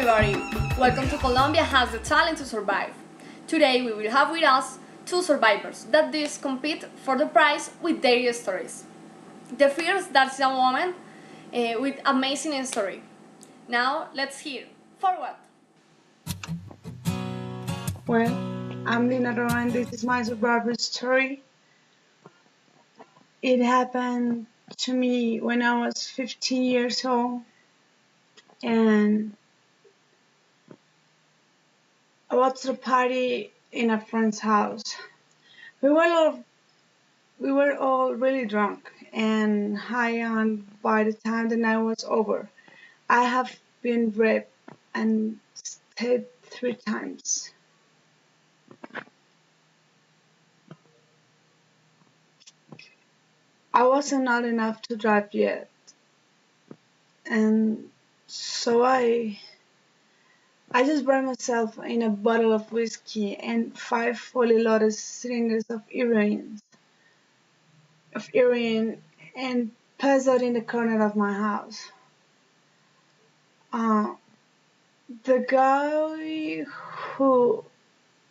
everybody! Welcome to Colombia Has the Talent to Survive. Today we will have with us two survivors that this compete for the prize with their stories. The first, that's a woman with amazing story. Now let's hear. Forward! Well, I'm Lina and this is my survival story. It happened to me when I was 15 years old, and I was at a party in a friend's house. We were all really drunk and high on by the time the night was over. I have been raped and stabbed 3 times. I wasn't old enough to drive yet, and so I just burned myself in a bottle of whiskey and 5 fully loaded cylinders of heroin, and passed out in the corner of my house. Uh, the guy who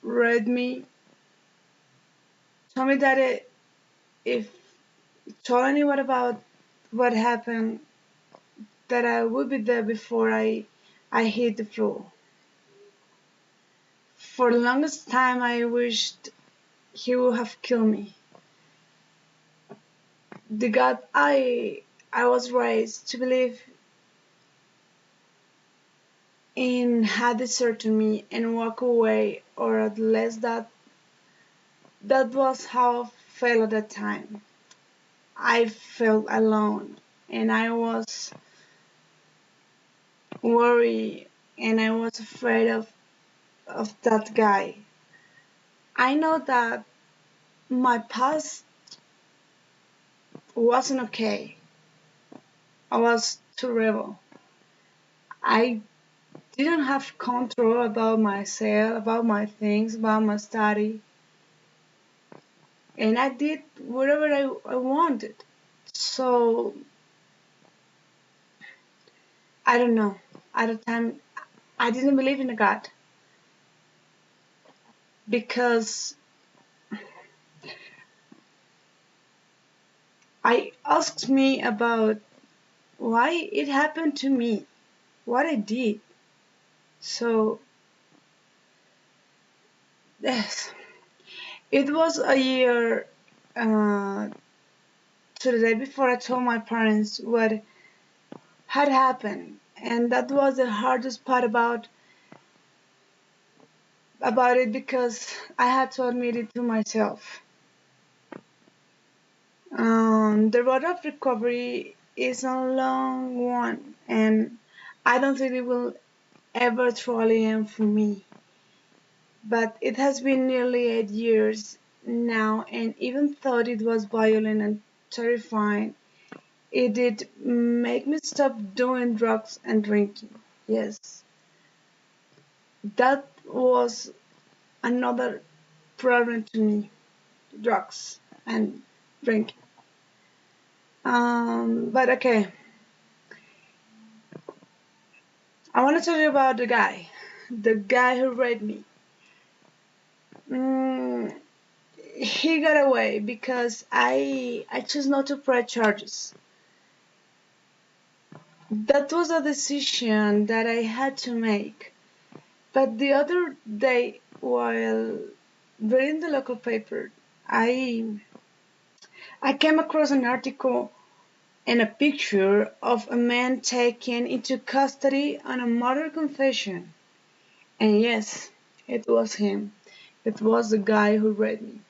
read me told me that if he told anyone about what happened, that I would be there before I hit the floor. For the longest time, I wished he would have killed me. The God I was raised to believe in had deserted me and walked away, or at least that was how I felt at that time. I felt alone, and I was worried, and I was afraid of that guy. I know that my past wasn't okay. I was too rebel. I didn't have control about myself, about my things, about my study, and I did whatever I wanted. So I don't know. At the time, I didn't believe in a God because I asked me about why it happened to me, what I did. So yes, it was a year to the day before I told my parents what had happened, and that was the hardest part about it because I had to admit it to myself. The road of recovery is a long one, and I don't think it will ever truly end for me. But it has been nearly 8 years now, and even though it was violent and terrifying, it did make me stop doing drugs and drinking. Yes, that was another problem to me, drugs and drinking. But okay, I want to tell you about the guy who raped me. Mm, he got away because I chose not to press charges. That was a decision that I had to make. But the other day, while reading the local paper, I I came across an article and a picture of a man taken into custody on a murder confession. And yes, it was him. It was the guy who raped me.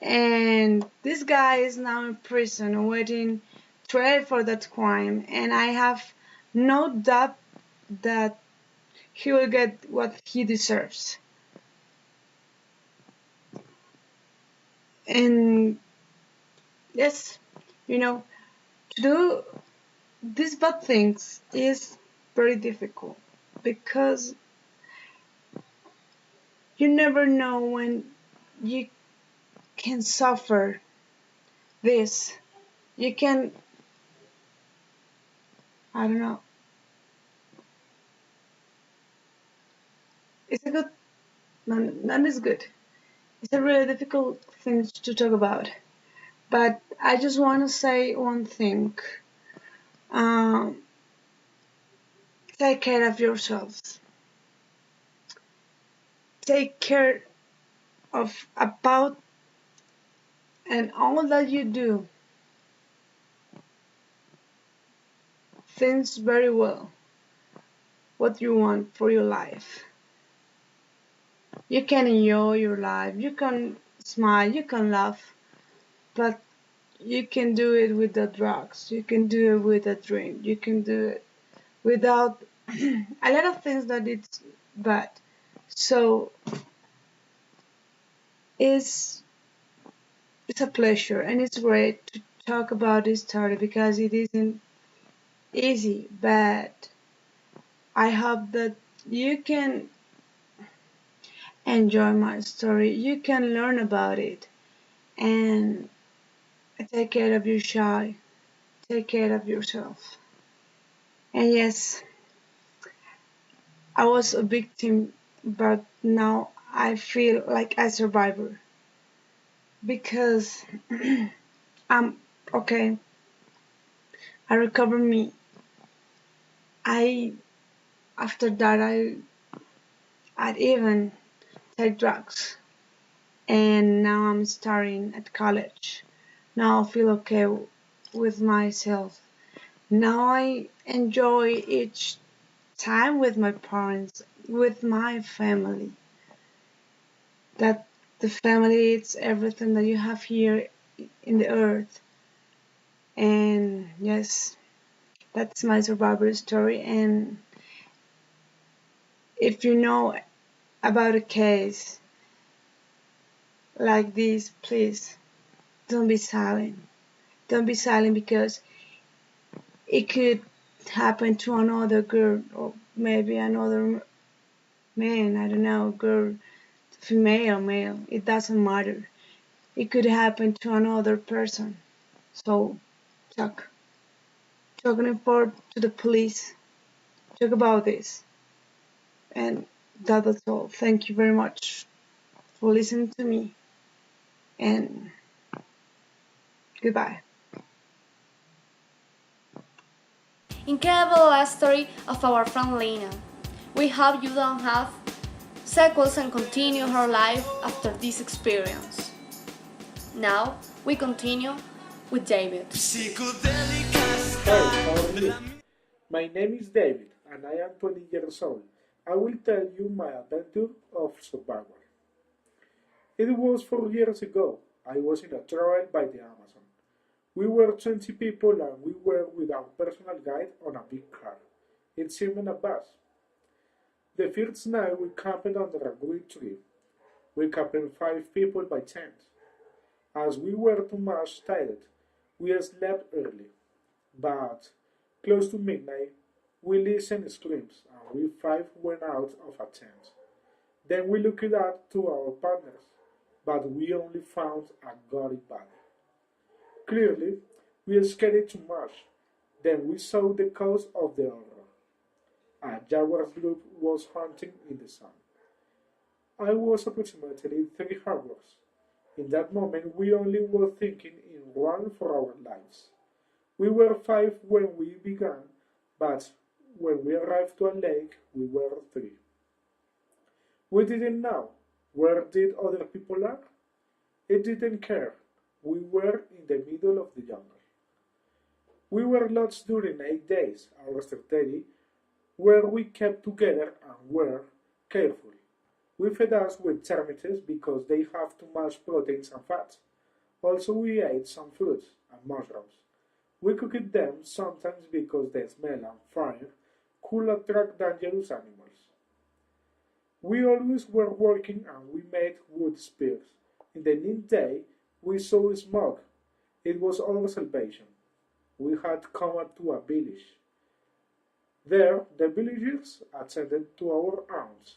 And this guy is now in prison awaiting trial for that crime. And I have no doubt that he will get what he deserves. And yes, you know, to do these bad things is very difficult because you never know when you can suffer this. You can, I don't know, It's a good, none is good. It's a really difficult thing to talk about. But I just want to say one thing. Um, Take care of yourselves. Take care of about and all that you do. Think very well what you want for your life. You can enjoy your life. You can smile. You can laugh. But you can do it without drugs. You can do it without drink. You can do it without a lot of things that it's bad. So it's it's a pleasure and it's great to talk about this story because it isn't easy, but I hope that you can enjoy my story. You can learn about it and take care of your child. Take care of yourself. And yes, I was a victim, but now I feel like a survivor because I'm okay. I recovered me. I after that I'd even take drugs, and now I'm starting at college. Now I feel okay with myself. Now I enjoy each time with my parents, with my family. That the family is everything that you have here in the earth. And yes, that's my survivor story. And if you know about a case like this, please don't be silent. Don't be silent because it could happen to another girl or maybe another man. I don't know, girl, female, male. It doesn't matter. It could happen to another person. So talk. Talk and report to the police. Talk about this. And that's all. Thank you very much for listening to me. And goodbye. Incredible last story of our friend Lina. We hope you don't have sequels and continue her life after this experience. Now we continue with David. Hey, how are you? My name is David and I am 20 years old. I will tell you my adventure of survival. It was 4 years ago. I was in a travel by the Amazon. We were 20 people and we were with our personal guide on a big car. It seemed a bus. The first night we camped under a great tree. We camped 5 people by tent. As we were too much tired, we slept early. But close to midnight, we listened screams and we 5 went out of a tent. Then we looked up to our partners, but we only found a gaudy body. Clearly, we scared too much. Then we saw the cause of the horror. A jaguar group was hunting in the sun. I was approximately 3 hours. In that moment, we only were thinking in run for our lives. We were 5 when we began, but when we arrived to a lake, we were 3. We didn't know where did other people are. It didn't care. We were in the middle of the jungle. We were lost during 8 days, our strategy, where we kept together and were careful. We fed us with termites because they have too much proteins and fats. Also, we ate some fruits and mushrooms. We cooked them sometimes because the smell and fire could attract dangerous animals. We always were working and we made wood spears. In the midday, we saw smoke. It was our salvation. We had come up to a village. There, the villagers attended to our arms,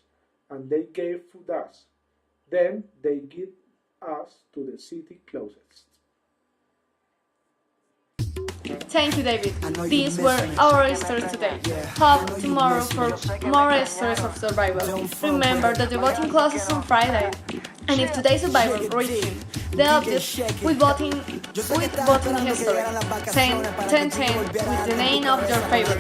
and they gave food us. Then they gave us to the city closest. Thank you, David. These were our stories today. Hope tomorrow for more stories of survival. Remember that the voting closes on Friday. And if today's survivor reaching the object with voting history, send 1010 with the name of your favorite,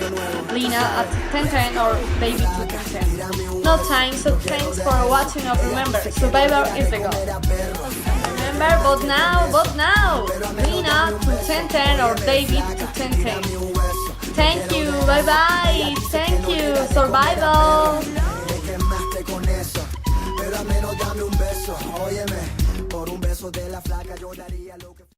Lina at 1010 or David to 1010. No time, so thanks for watching. Up. Remember, survivor is the goal. Remember, vote now, Lina to 1010 or David to 1010. Thank you, bye bye, thank you, survival. Pero al menos dame un beso, óyeme, por un beso de la flaca yo